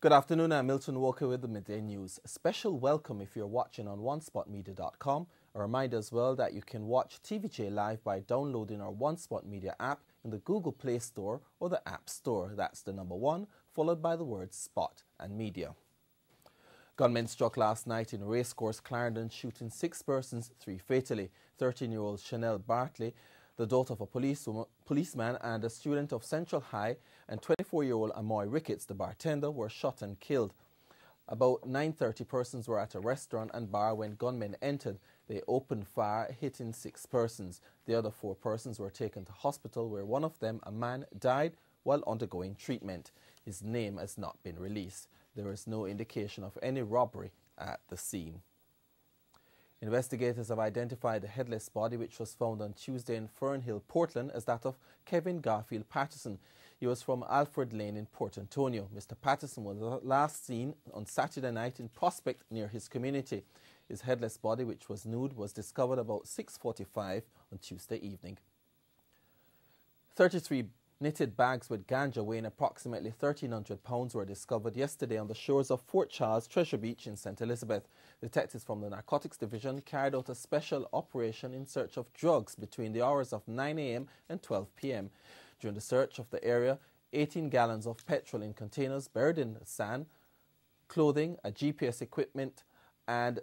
Good afternoon, I'm Milton Walker with the Midday News. A special welcome if you're watching on onespotmedia.com. A reminder as well that you can watch TVJ live by downloading our One Spot Media app in the Google Play Store or the App Store. That's the number 1, followed by the words Spot and Media. Gunmen struck last night in Racecourse, Clarendon, shooting 6 persons, 3 fatally. 13-year-old Chanel Bartley, the daughter of a policeman and a student of Central High, and 24-year-old Amoy Ricketts, the bartender, were shot and killed. About 9:30 persons were at a restaurant and bar when gunmen entered. They opened fire, hitting 6 persons. The other 4 persons were taken to hospital, where one of them, a man, died while undergoing treatment. His name has not been released. There is no indication of any robbery at the scene. Investigators have identified the headless body which was found on Tuesday in Fernhill, Portland, as that of Kevin Garfield Patterson. He was from Alfred Lane in Port Antonio. Mr. Patterson was last seen on Saturday night in Prospect near his community. His headless body, which was nude, was discovered about 6:45 on Tuesday evening. 33 knitted bags with ganja weighing approximately 1,300 pounds were discovered yesterday on the shores of Fort Charles Treasure Beach in St. Elizabeth. Detectives from the Narcotics Division carried out a special operation in search of drugs between the hours of 9 a.m. and 12 p.m. During the search of the area, 18 gallons of petrol in containers buried in sand, clothing, a GPS equipment, and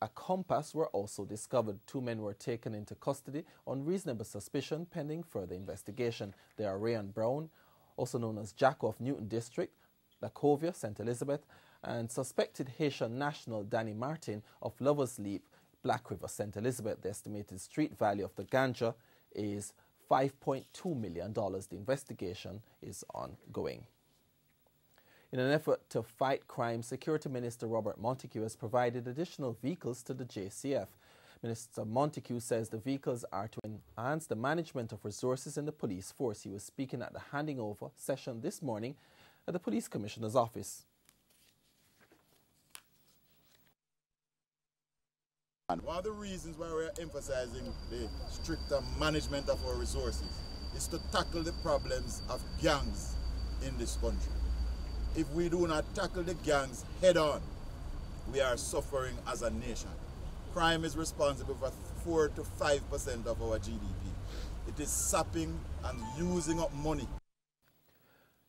a compass were also discovered. 2 men were taken into custody on reasonable suspicion pending further investigation. They are Rayon Brown, also known as Jacko of Newton District, Lacovia, St. Elizabeth, and suspected Haitian national Danny Martin of Lover's Leap, Black River, St. Elizabeth. The estimated street value of the ganja is $5.2 million. The investigation is ongoing. In an effort to fight crime, Security Minister Robert Montague has provided additional vehicles to the JCF. Minister Montague says the vehicles are to enhance the management of resources in the police force. He was speaking at the handing over session this morning at the Police Commissioner's office. And one of the reasons why we're emphasizing the stricter management of our resources is to tackle the problems of gangs in this country. If we do not tackle the gangs head-on, we are suffering as a nation. Crime is responsible for 4 to 5% of our GDP. It is sapping and using up money.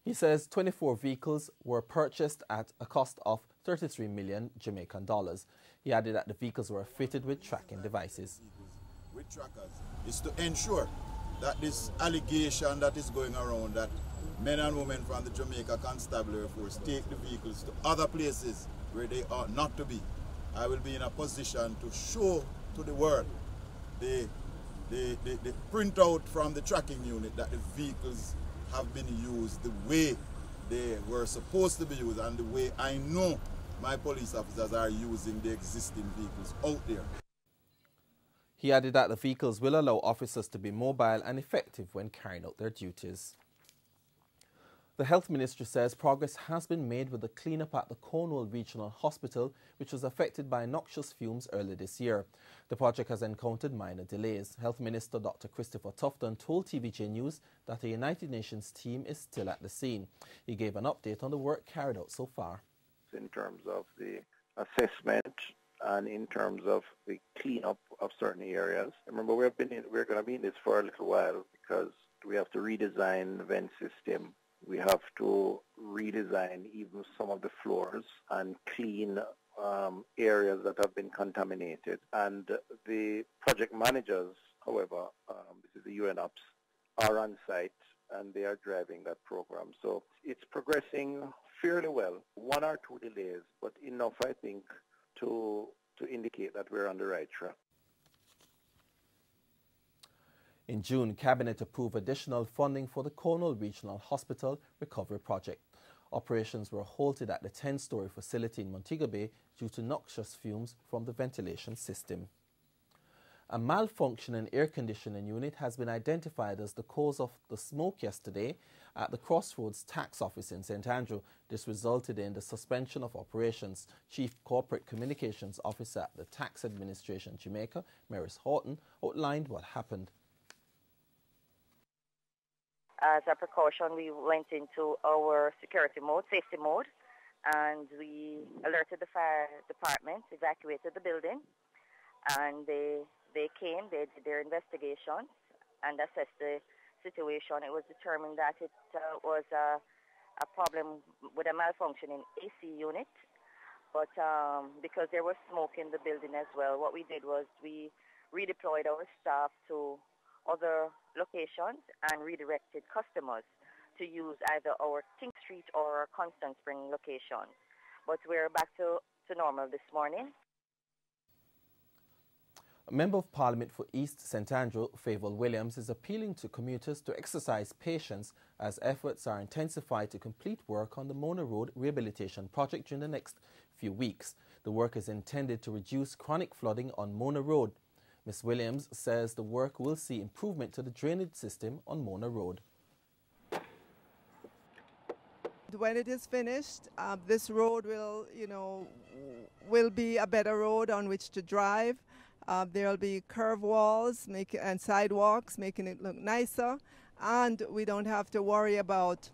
He says 24 vehicles were purchased at a cost of 33 million Jamaican dollars. He added that the vehicles were fitted with tracking devices. With trackers is to ensure that this allegation that is going around that men and women from the Jamaica Constabulary Force take the vehicles to other places where they ought not to be. I will be in a position to show to the world the printout from the tracking unit that the vehicles have been used the way they were supposed to be used and the way I know my police officers are using the existing vehicles out there. He added that the vehicles will allow officers to be mobile and effective when carrying out their duties. The Health Ministry says progress has been made with the cleanup at the Cornwall Regional Hospital, which was affected by noxious fumes earlier this year. The project has encountered minor delays. Health Minister Dr. Christopher Tufton told TVJ News that a United Nations team is still at the scene. He gave an update on the work carried out so far. In terms of the assessment and in terms of the cleanup of certain areas. Remember, we're going to be in this for a little while because we have to redesign the vent system. We have to redesign even some of the floors and clean areas that have been contaminated. And the project managers, however, this is the UNOPS, are on site and they are driving that program. So it's progressing fairly well. 1 or 2 delays, but enough, I think, to indicate that we're on the right track. In June, Cabinet approved additional funding for the Cornwall Regional Hospital Recovery Project. Operations were halted at the 10-story facility in Montego Bay due to noxious fumes from the ventilation system. A malfunction in air conditioning unit has been identified as the cause of the smoke yesterday at the Crossroads Tax Office in St. Andrew. This resulted in the suspension of operations. Chief Corporate Communications Officer at the Tax Administration Jamaica, Maris Horton, outlined what happened. As a precaution, we went into our security mode, safety mode, and we alerted the fire department, evacuated the building, and they came, they did their investigations and assessed the situation. It was determined that it was a problem with a malfunction in AC unit, but because there was smoke in the building as well, what we did was we redeployed our staff to other locations and redirected customers to use either our King Street or Constant Spring locations. But we're back to normal this morning. A Member of Parliament for East St Andrew, Favour Williams, is appealing to commuters to exercise patience as efforts are intensified to complete work on the Mona Road Rehabilitation project during the next few weeks. The work is intended to reduce chronic flooding on Mona Road. Ms. Williams says the work will see improvement to the drainage system on Mona Road. When it is finished, this road will be a better road on which to drive. There will be curve walls and sidewalks, making it look nicer, and we don't have to worry about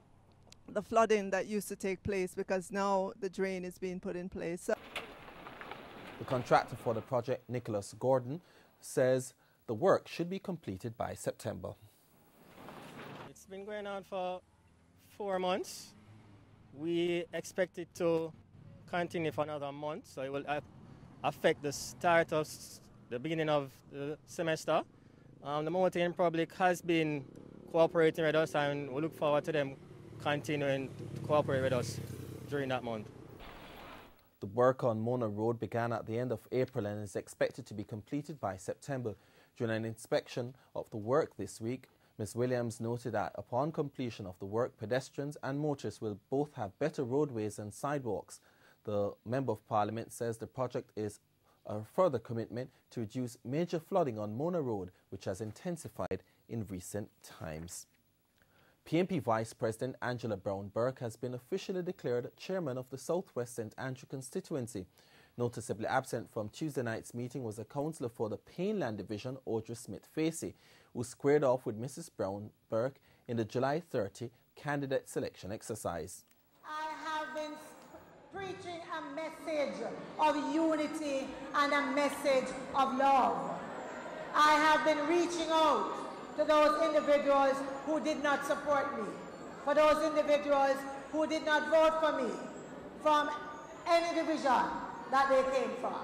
the flooding that used to take place because now the drain is being put in place. The contractor for the project, Nicholas Gordon, says the work should be completed by September. It's been going on for 4 months. We expect it to continue for another month, so it will affect the start of the beginning of the semester. The Mountain Public has been cooperating with us, and we look forward to them continuing to cooperate with us during that month. The work on Mona Road began at the end of April and is expected to be completed by September. During an inspection of the work this week, Ms. Williams noted that upon completion of the work, pedestrians and motorists will both have better roadways and sidewalks. The Member of Parliament says the project is a further commitment to reduce major flooding on Mona Road, which has intensified in recent times. PNP Vice President Angela Brown-Burke has been officially declared chairman of the Southwest St Andrew constituency. Noticeably absent from Tuesday night's meeting was a councillor for the Painland Division, Audrey Smith-Facey, who squared off with Mrs. Brown-Burke in the July 30 candidate selection exercise. I have been preaching a message of unity and a message of love. I have been reaching out to those individuals who did not support me, for those individuals who did not vote for me from any division that they came from.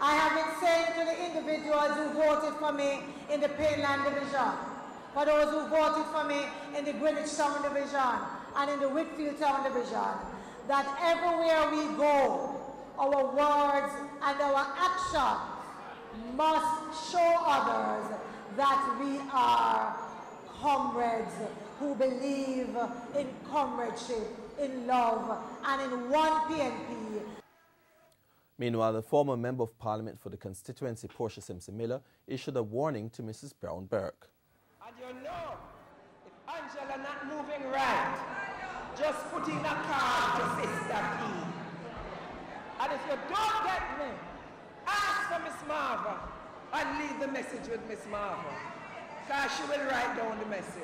I have been saying to the individuals who voted for me in the Painland Division, for those who voted for me in the Greenwich Town Division and in the Whitfield Town Division, that everywhere we go, our words and our actions must show others that we are comrades who believe in comradeship, in love, and in one PNP. Meanwhile, the former Member of Parliament for the constituency, Portia Simpson-Miller, issued a warning to Mrs. Brown-Burke. And you know, if Angela not moving right, just put in a card to Sister P. And if you don't get me, ask for Miss Marva and leave the message with Miss Marva, because she will write down the message.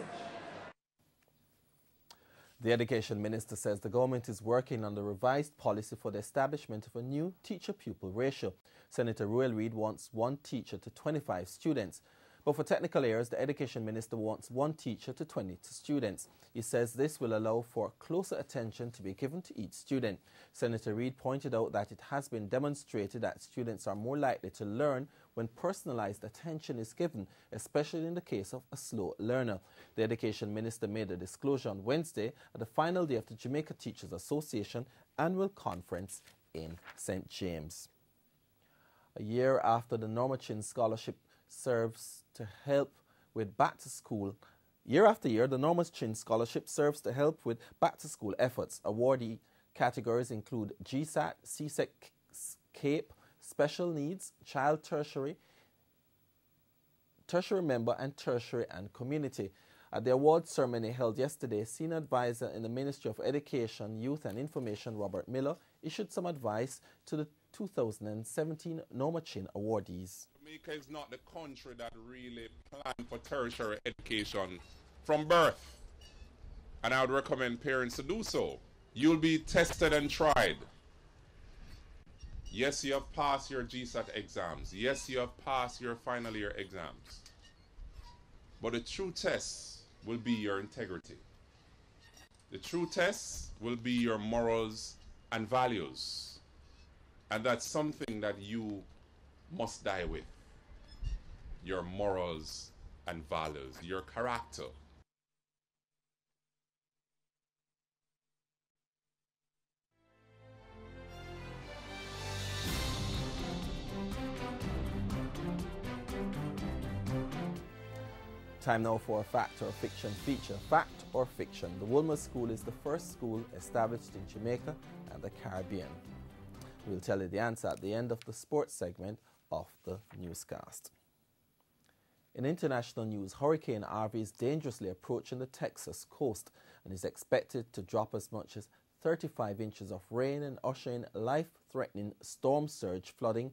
The Education Minister says the government is working on the revised policy for the establishment of a new teacher-pupil ratio. Senator Royal Reid wants 1 teacher to 25 students. But for technical errors, the Education Minister wants 1 teacher to 20 students. He says this will allow for closer attention to be given to each student. Senator Reid pointed out that it has been demonstrated that students are more likely to learn when personalized attention is given, especially in the case of a slow learner. The Education Minister made a disclosure on Wednesday at the final day of the Jamaica Teachers Association annual conference in St. James. A year after the Norma Chin Scholarship serves to help with back to school. Year after year, the Norma Chin Scholarship serves to help with back to school efforts. Awardee categories include GSAT, CSEC, CAPE, Special Needs, Child Tertiary Member, and Tertiary and Community. At the award ceremony held yesterday, Senior Advisor in the Ministry of Education, Youth and Information, Robert Miller, issued some advice to the 2017 Norma Chin awardees. Jamaica is not the country that really planned for tertiary education from birth, and I would recommend parents to do so. You'll be tested and tried. Yes, you have passed your GSAT exams. Yes, you have passed your final year exams. But the true test will be your integrity. The true test will be your morals and values. And that's something that you must die with. Your morals and values, your character. Time now for a fact or fiction feature. Fact or fiction? The Woolmer School is the first school established in Jamaica and the Caribbean. We'll tell you the answer at the end of the sports segment of the newscast. In international news, Hurricane Harvey is dangerously approaching the Texas coast and is expected to drop as much as 35 inches of rain and usher in life-threatening storm surge flooding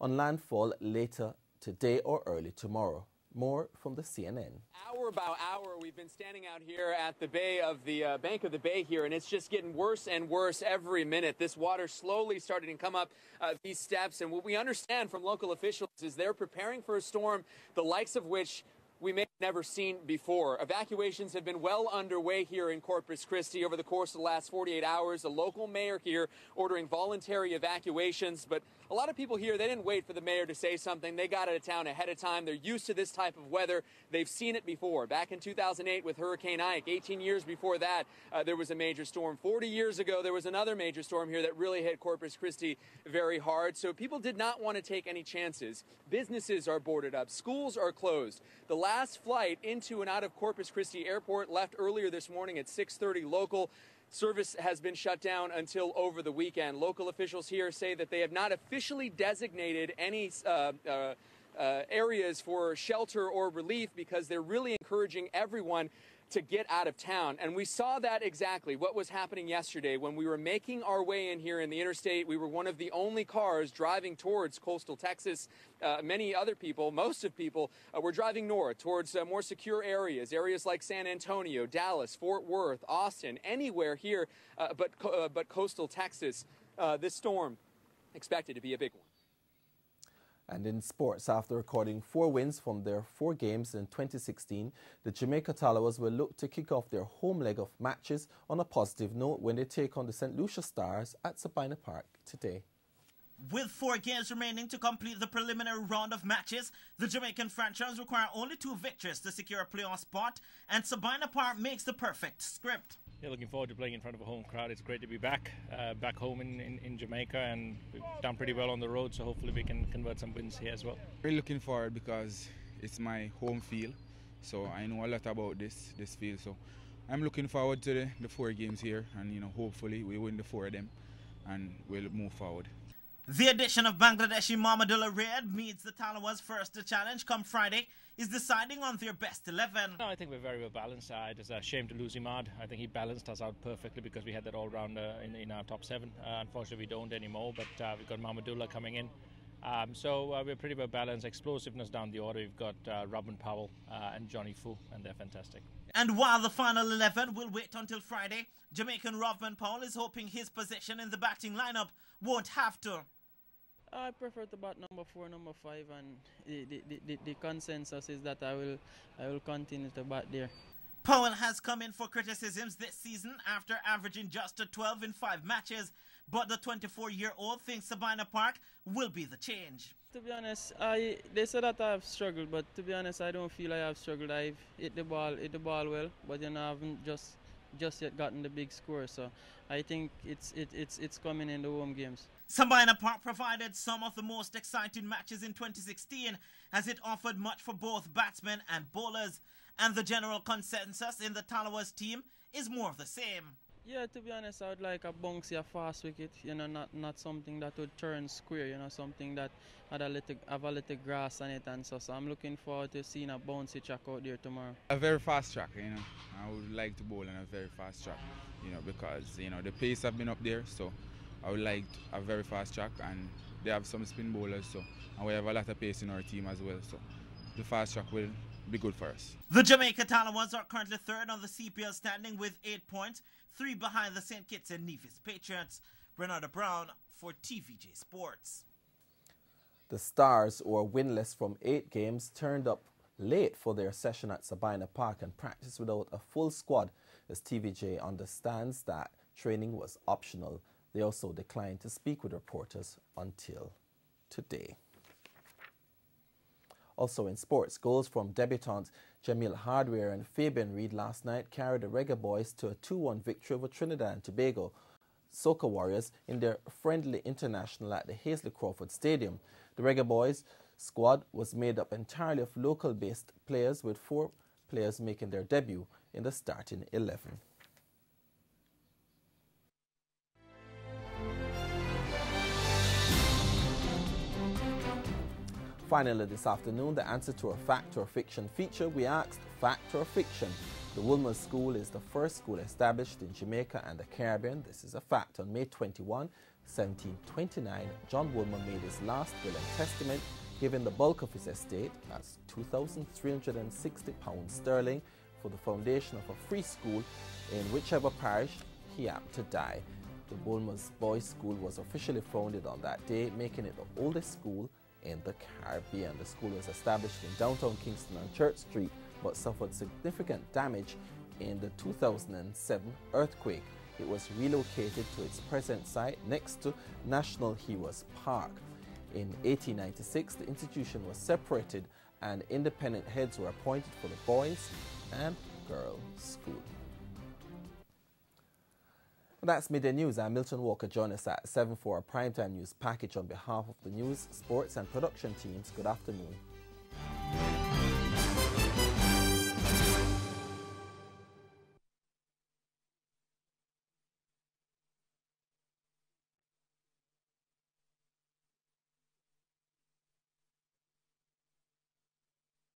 on landfall later today or early tomorrow. More from the CNN. Hour by hour, we've been standing out here at the bay of the bank of the bay here, and it's just getting worse and worse every minute. This water slowly starting to come up these steps, and what we understand from local officials is they're preparing for a storm, the likes of which we may have never seen before. Evacuations have been well underway here in Corpus Christi over the course of the last 48 hours. The local mayor here ordering voluntary evacuations, but a lot of people here, they didn't wait for the mayor to say something. They got out of town ahead of time. They're used to this type of weather. They've seen it before. Back in 2008 with Hurricane Ike, 18 years before that, there was a major storm. 40 years ago, there was another major storm here that really hit Corpus Christi very hard. So people did not want to take any chances. Businesses are boarded up. Schools are closed. The last flight into and out of Corpus Christi Airport left earlier this morning at 6:30 local. Service has been shut down until over the weekend. Local officials here say that they have not officially designated any areas for shelter or relief because they're really encouraging everyone to get out of town. And we saw that exactly what was happening yesterday when we were making our way in here in the interstate. We were one of the only cars driving towards coastal Texas. Many other people, most of people, were driving north towards more secure areas like San Antonio, Dallas, Fort Worth, Austin, anywhere here but coastal Texas. This storm expected to be a big one. And in sports, after recording 4 wins from their 4 games in 2016, the Jamaica Tallawahs will look to kick off their home leg of matches on a positive note when they take on the St. Lucia Stars at Sabina Park today. With 4 games remaining to complete the preliminary round of matches, the Jamaican franchise require only 2 victories to secure a playoff spot, and Sabina Park makes the perfect script. Yeah, looking forward to playing in front of a home crowd. It's great to be back home in Jamaica, and we've done pretty well on the road, so hopefully we can convert some wins here as well. Really looking forward because it's my home field, so I know a lot about this field. So I'm looking forward to the 4 games here, and hopefully we win the 4 of them, and we'll move forward. The addition of Bangladeshi Mamadullah Riyad meets the Tallawahs' first challenge come Friday is deciding on their best 11. No, I think we're very well balanced. It's a shame to lose Imad. I think he balanced us out perfectly because we had that all-rounder in our top 7. Unfortunately, we don't anymore, but we've got Mamadullah coming in. So we're pretty well balanced. Explosiveness down the order. We've got Robin Powell and Johnny Fu, and they're fantastic. And while the final 11 will wait until Friday, Jamaican Robin Powell is hoping his position in the batting lineup won't have to. I prefer to bat number 4, number 5, and the consensus is that I will continue to bat there. Powell has come in for criticisms this season after averaging just a 12 in 5 matches, but the 24-year-old thinks Sabina Park will be the change. To be honest, they said that I have struggled, but to be honest, I don't feel I have struggled. I've hit the ball well, but I haven't just yet gotten the big score. So I think it's coming in the home games. Sabina Park provided some of the most exciting matches in 2016 as it offered much for both batsmen and bowlers, and the general consensus in the Tallawahs team is more of the same. Yeah, to be honest, I would like a bouncy, a fast wicket, not something that would turn square, something that had have a little grass on it, and so I'm looking forward to seeing a bouncy track out there tomorrow. A very fast track, I would like to bowl on a very fast track, because, the pace have been up there, so I would like a very fast track, and they have some spin bowlers, and we have a lot of pace in our team as well, so the fast track will be good for us. The Jamaica Talawans are currently third on the CPL standing with 8 points, 3 behind the St. Kitts and Nevis Patriots. Renata Brown for TVJ Sports. The Stars, who are winless from 8 games, turned up late for their session at Sabina Park and practiced without a full squad, as TVJ understands that training was optional. They also declined to speak with reporters until today. Also in sports, goals from debutants Jamil Hardware and Fabian Reed last night carried the Reggae Boys to a 2-1 victory over Trinidad and Tobago Soca Warriors in their friendly international at the Hazley Crawford Stadium. The Reggae Boys squad was made up entirely of local-based players, with 4 players making their debut in the starting 11. Finally this afternoon, the answer to our fact or fiction feature, we asked fact or fiction. The Woolmer School is the first school established in Jamaica and the Caribbean. This is a fact. On May 21, 1729, John Woolmer made his last will and testament, giving the bulk of his estate, that's £2,360 sterling, for the foundation of a free school in whichever parish he happened to die. The Woolmer's Boys' School was officially founded on that day, making it the oldest school in the Caribbean. The school was established in downtown Kingston on Church Street, but suffered significant damage in the 2007 earthquake. It was relocated to its present site next to National Heroes Park. In 1896, the institution was separated and independent heads were appointed for the boys and girls school. That's Midday News. I'm Milton Walker. Join us at 7 for our primetime news package. On behalf of the news, sports and production teams, good afternoon.